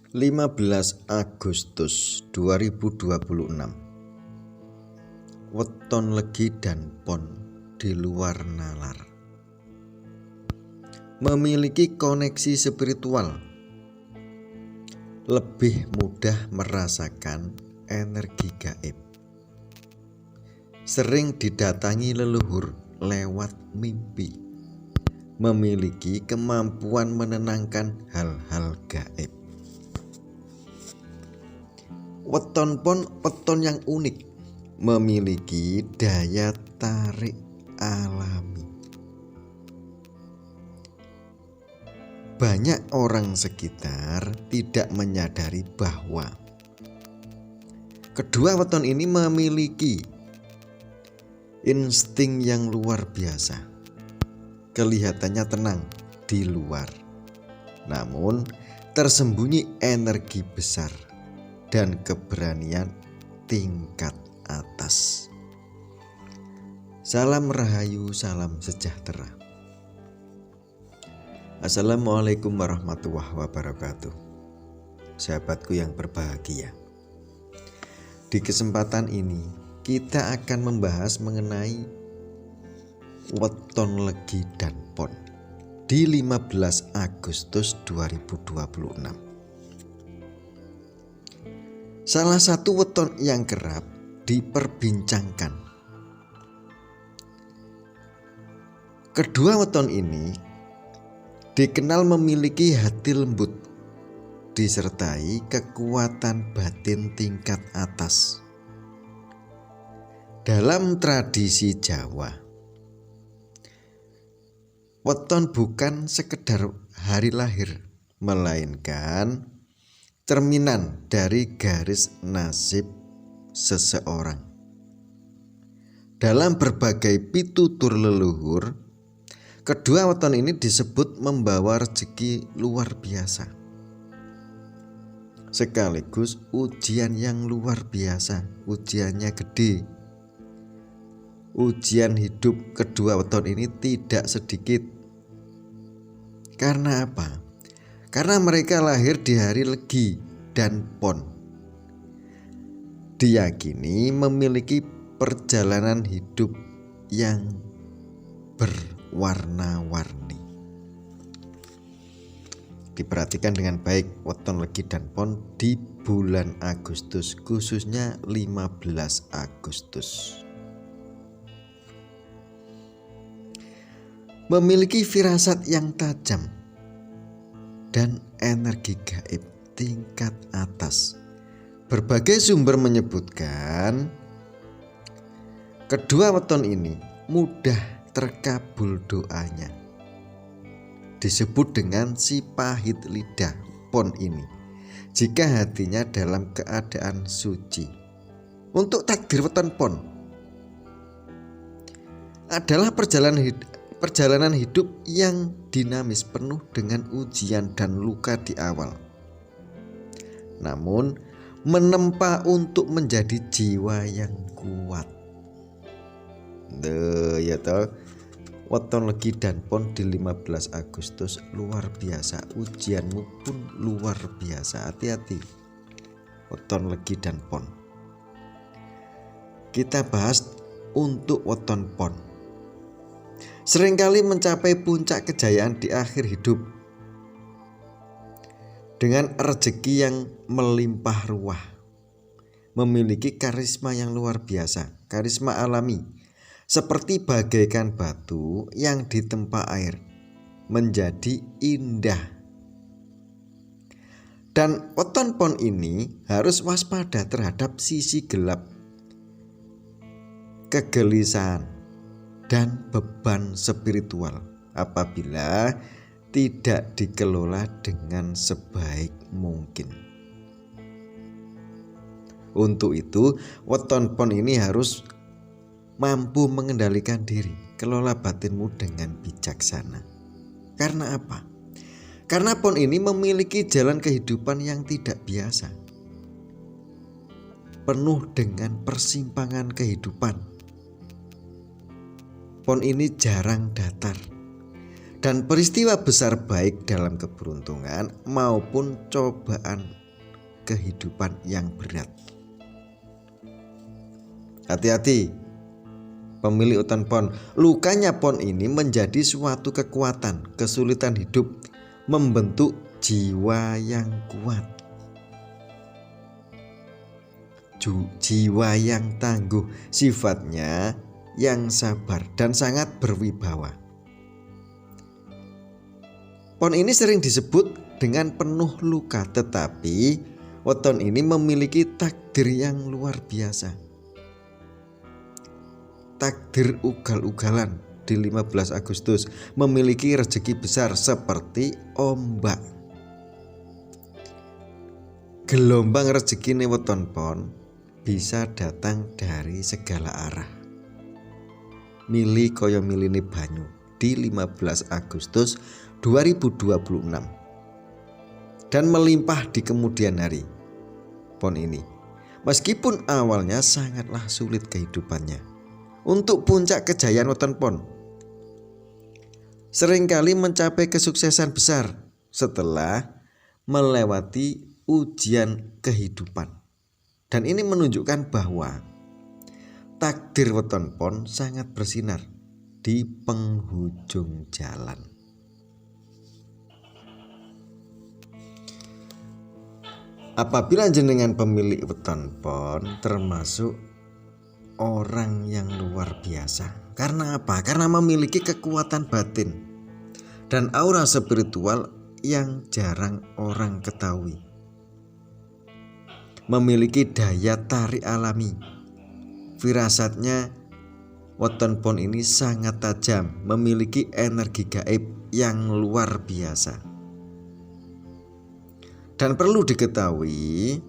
15 Agustus 2026. Weton legi dan pon di luar nalar. Memiliki koneksi spiritual, lebih mudah merasakan energi gaib. Sering didatangi leluhur lewat mimpi. Memiliki kemampuan menenangkan hal-hal gaib. Weton pon weton yang unik, memiliki daya tarik alami. Banyak orang sekitar tidak menyadari bahwa kedua weton ini memiliki insting yang luar biasa. Kelihatannya tenang di luar, namun tersembunyi energi besar dan keberanian tingkat atas. Salam rahayu, salam sejahtera. Assalamualaikum warahmatullahi wabarakatuh. Sahabatku yang berbahagia, di kesempatan ini kita akan membahas mengenai weton legi dan pon di 15 Agustus 2026. Salah satu weton yang kerap diperbincangkan. Kedua weton ini dikenal memiliki hati lembut, disertai kekuatan batin tingkat atas. Dalam tradisi Jawa, weton bukan sekedar hari lahir, melainkan cerminan dari garis nasib seseorang. Dalam berbagai pitutur leluhur, kedua weton ini disebut membawa rezeki luar biasa, sekaligus ujian yang luar biasa. Ujiannya gede. Ujian hidup kedua weton ini tidak sedikit. Karena apa? Karena mereka lahir di hari legi dan pon. Diyakini memiliki perjalanan hidup yang berwarna-warni. Diperhatikan dengan baik weton legi dan pon di bulan Agustus, khususnya 15 Agustus. Memiliki firasat yang tajam dan energi gaib tingkat atas. Berbagai sumber menyebutkan kedua weton ini mudah terkabul doanya. Disebut dengan si pahit lidah pon ini jika hatinya dalam keadaan suci. Untuk takdir weton pon adalah perjalanan hidup yang dinamis, penuh dengan ujian dan luka di awal, namun menempa untuk menjadi jiwa yang kuat. Ya toh, weton legi dan pon di 15 Agustus luar biasa. Ujianmu pun luar biasa. Hati-hati weton legi dan pon. Kita bahas untuk weton pon. Seringkali mencapai puncak kejayaan di akhir hidup dengan rezeki yang melimpah ruah. Memiliki karisma yang luar biasa, karisma alami, seperti bagaikan batu yang ditempa air, menjadi indah. Dan weton pon ini harus waspada terhadap sisi gelap, kegelisahan, dan beban spiritual apabila tidak dikelola dengan sebaik mungkin. Untuk itu, weton pon ini harus mampu mengendalikan diri, kelola batinmu dengan bijaksana. Karena apa? Karena pon ini memiliki jalan kehidupan yang tidak biasa, penuh dengan persimpangan kehidupan. Pon ini jarang datar, dan peristiwa besar baik dalam keberuntungan maupun cobaan kehidupan yang berat. Hati-hati pemilik weton pon, lukanya pon ini menjadi suatu kekuatan, kesulitan hidup, membentuk jiwa yang kuat, jiwa yang tangguh, sifatnya yang sabar dan sangat berwibawa. Pon ini sering disebut dengan penuh luka, tetapi weton ini memiliki takdir yang luar biasa. Takdir ugal-ugalan di 15 Agustus, memiliki rezeki besar seperti ombak. Gelombang rezeki weton pon bisa datang dari segala arah. Mili kaya miline banyu di 15 Agustus 2026 dan melimpah di kemudian hari. Pon ini meskipun awalnya sangatlah sulit kehidupannya, untuk puncak kejayaan weton pon seringkali mencapai kesuksesan besar setelah melewati ujian kehidupan. Dan ini menunjukkan bahwa takdir weton pon sangat bersinar di penghujung jalan. Apabila jenengan pemilik weton pon termasuk orang yang luar biasa. Karena apa? Karena memiliki kekuatan batin dan aura spiritual yang jarang orang ketahui. Memiliki daya tarik alami. Firasatnya weton pon ini sangat tajam, memiliki energi gaib yang luar biasa. Dan perlu diketahui,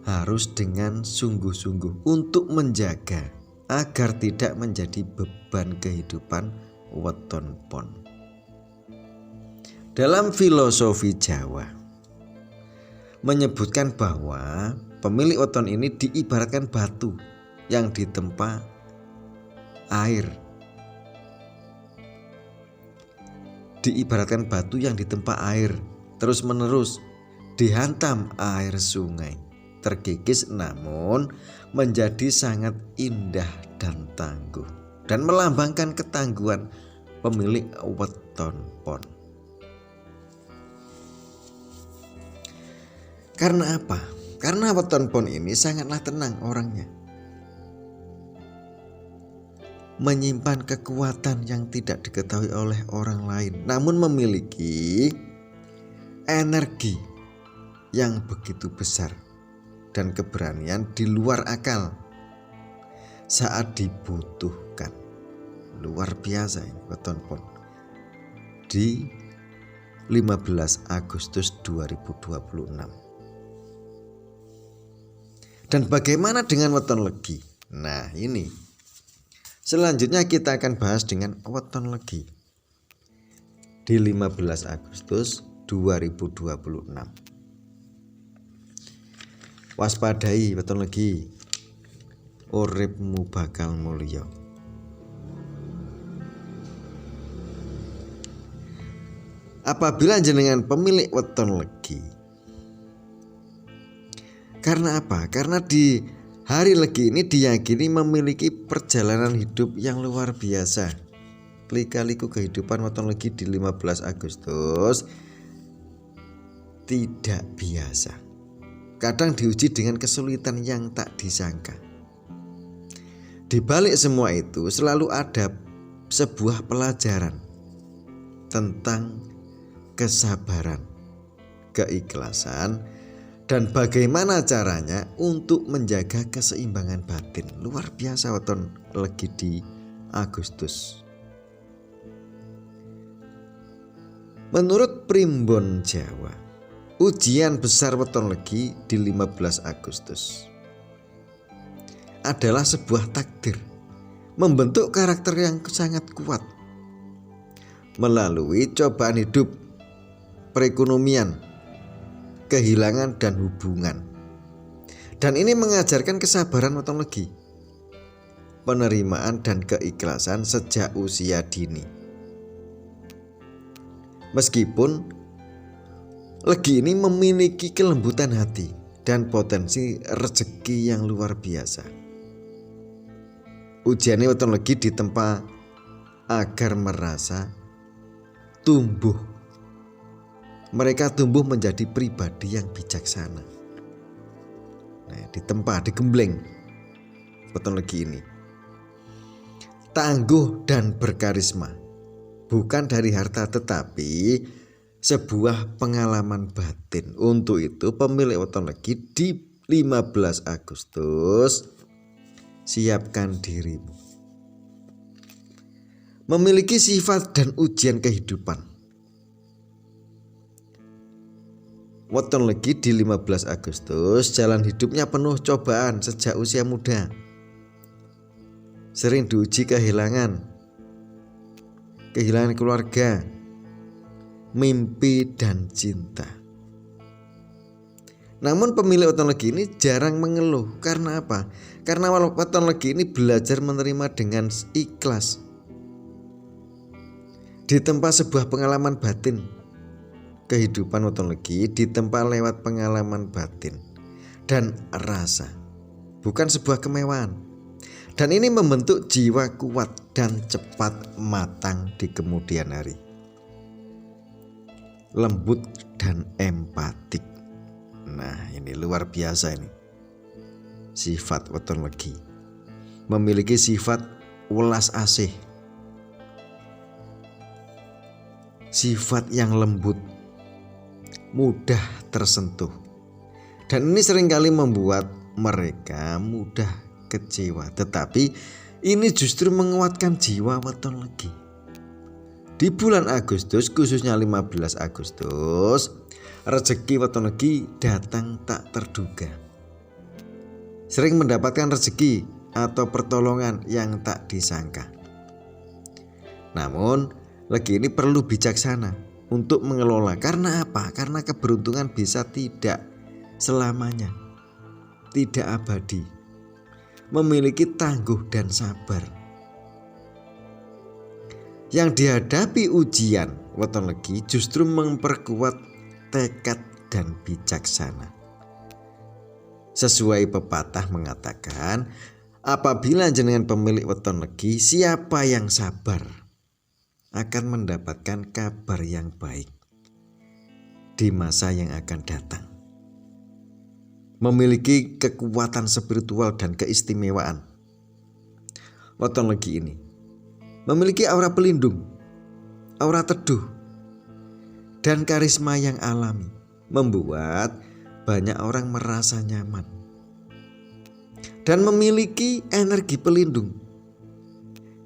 harus dengan sungguh-sungguh untuk menjaga agar tidak menjadi beban kehidupan weton pon. Dalam filosofi Jawa menyebutkan bahwa pemilik weton ini diibaratkan batu yang ditempa air. Diibaratkan batu yang ditempa air terus-menerus dihantam air sungai. Terkikis namun menjadi sangat indah dan tangguh, dan melambangkan ketangguhan pemilik weton pon. Karena apa? Karena weton pon ini sangatlah tenang orangnya, menyimpan kekuatan yang tidak diketahui oleh orang lain, namun memiliki energi yang begitu besar dan keberanian di luar akal saat dibutuhkan. Luar biasa ini weton pon di 15 Agustus 2026. Dan bagaimana dengan weton legi? Nah, ini selanjutnya kita akan bahas dengan weton legi di 15 Agustus 2026. Waspadai weton legi, uripmu bakal mulya. Apabila jenengan pemilik weton legi, karena apa? Karena di hari legi ini diyakini memiliki perjalanan hidup yang luar biasa. Lika-liku kehidupan weton legi di 15 Agustus tidak biasa. Kadang diuji dengan kesulitan yang tak disangka. Di balik semua itu selalu ada sebuah pelajaran tentang kesabaran, keikhlasan, dan bagaimana caranya untuk menjaga keseimbangan batin. Luar biasa weton legi di Agustus. Menurut Primbon Jawa, ujian besar weton legi di 15 Agustus adalah sebuah takdir, membentuk karakter yang sangat kuat melalui cobaan hidup, perekonomian, kehilangan, dan hubungan. Dan ini mengajarkan kesabaran weton legi, penerimaan dan keikhlasan sejak usia dini. Meskipun Legi ini memiliki kelembutan hati dan potensi rezeki yang luar biasa. Ujiannya weton legi ditempa agar merasa tumbuh. Mereka tumbuh menjadi pribadi yang bijaksana. Nah, ditempa, digembleng weton legi ini. Tangguh dan berkarisma. Bukan dari harta tetapi sebuah pengalaman batin. Untuk itu pemilik weton legi di 15 Agustus siapkan dirimu. Memiliki sifat dan ujian kehidupan. Weton legi di 15 Agustus jalan hidupnya penuh cobaan sejak usia muda. Sering diuji kehilangan keluarga, mimpi dan cinta. Namun pemilik weton legi ini jarang mengeluh. Karena apa? Karena weton legi ini belajar menerima dengan ikhlas. Ditempa sebuah pengalaman batin. Kehidupan weton legi ditempa lewat pengalaman batin dan rasa, bukan sebuah kemewahan. Dan ini membentuk jiwa kuat dan cepat matang di kemudian hari. Lembut dan empatik. Nah, ini luar biasa ini. Sifat weton legi. Memiliki sifat welas asih. Sifat yang lembut, mudah tersentuh. Dan ini seringkali membuat mereka mudah kecewa. Tetapi ini justru menguatkan jiwa weton legi. Di bulan Agustus, khususnya 15 Agustus, rezeki weton legi datang tak terduga. Sering mendapatkan rezeki atau pertolongan yang tak disangka. Namun legi ini perlu bijaksana untuk mengelola. Karena apa? Karena keberuntungan bisa tidak selamanya, tidak abadi. Memiliki tangguh dan sabar. Yang dihadapi ujian weton legi justru memperkuat tekad dan bijaksana. Sesuai pepatah mengatakan, apabila jenengan pemilik weton legi, siapa yang sabar akan mendapatkan kabar yang baik di masa yang akan datang. Memiliki kekuatan spiritual dan keistimewaan. Weton legi ini memiliki aura pelindung, aura teduh, dan karisma yang alami, membuat banyak orang merasa nyaman. Dan memiliki energi pelindung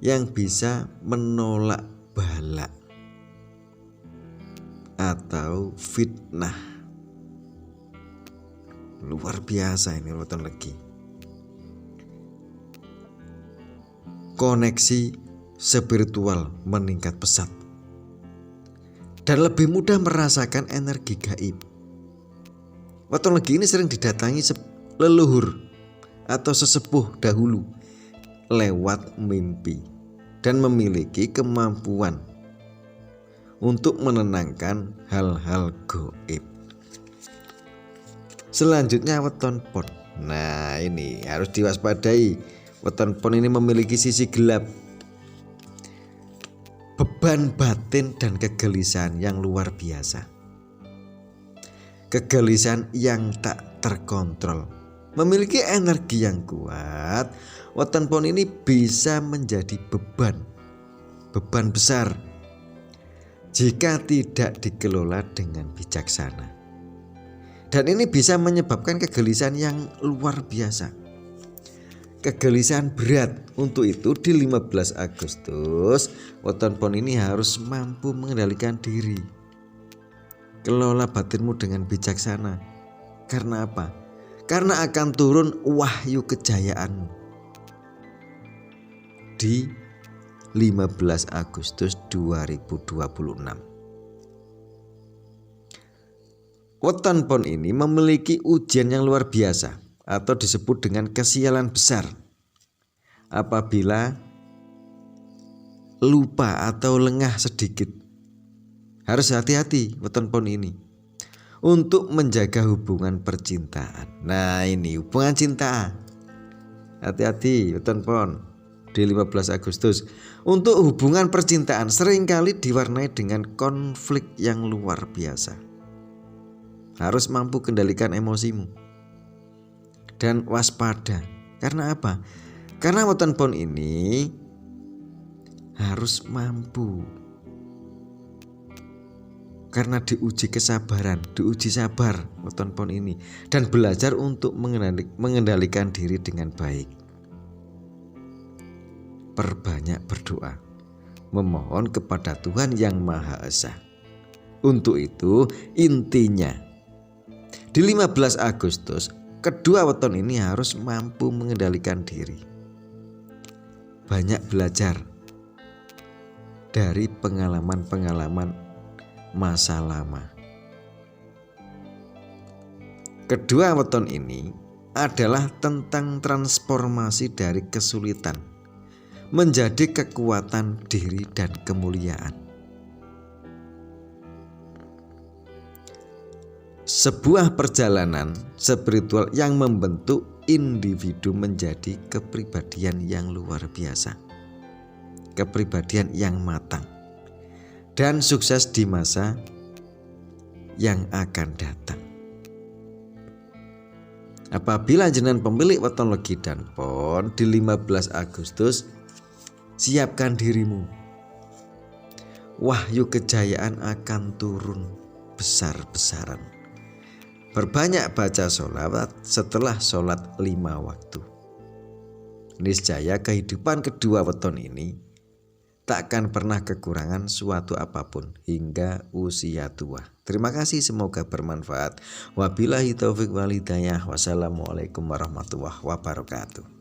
yang bisa menolak bala atau fitnah. Luar biasa ini weton legi. Koneksi spiritual meningkat pesat dan lebih mudah merasakan energi gaib. Weton legi ini sering didatangi leluhur atau sesepuh dahulu lewat mimpi dan memiliki kemampuan untuk menenangkan hal-hal gaib. Selanjutnya weton pon. Nah, ini harus diwaspadai. Weton pon ini memiliki sisi gelap, beban batin dan kegelisahan yang luar biasa. Kegelisahan yang tak terkontrol. Memiliki energi yang kuat. Weton pon ini bisa menjadi beban besar jika tidak dikelola dengan bijaksana. Dan ini bisa menyebabkan kegelisahan yang luar biasa. Kegelisahan berat. Untuk itu di 15 Agustus weton pon ini harus mampu mengendalikan diri. Kelola batinmu dengan bijaksana. Karena apa? Karena akan turun wahyu kejayaanmu di 15 Agustus 2026. Weton pon ini memiliki ujian yang luar biasa atau disebut dengan kesialan besar. Apabila lupa atau lengah sedikit, harus hati-hati weton pon ini. untuk menjaga hubungan percintaan. Nah, ini hubungan cinta. Hati-hati weton pon di 15 Agustus. Untuk hubungan percintaan seringkali diwarnai dengan konflik yang luar biasa. Harus mampu kendalikan emosimu dan waspada. Karena apa? Karena weton pon ini harus mampu, karena diuji kesabaran, diuji sabar weton pon ini, dan belajar untuk mengendalikan diri dengan baik. Perbanyak berdoa, memohon kepada Tuhan yang Maha Esa. Untuk itu intinya di 15 Agustus kedua weton ini harus mampu mengendalikan diri. Banyak belajar dari pengalaman-pengalaman masa lama. Kedua weton ini adalah tentang transformasi dari kesulitan menjadi kekuatan diri dan kemuliaan. Sebuah perjalanan spiritual yang membentuk individu menjadi kepribadian yang luar biasa, kepribadian yang matang dan sukses di masa yang akan datang. Apabila jenengan pemilik weton Legi dan Pon di 15 Agustus, siapkan dirimu. Wahyu kejayaan akan turun besar-besaran. Berbanyak baca sholawat setelah sholat 5 waktu. Niscaya kehidupan kedua weton ini takkan pernah kekurangan suatu apapun hingga usia tua. Terima kasih, semoga bermanfaat. Wabillahi taufik wal hidayah. Wassalamualaikum warahmatullahi wabarakatuh.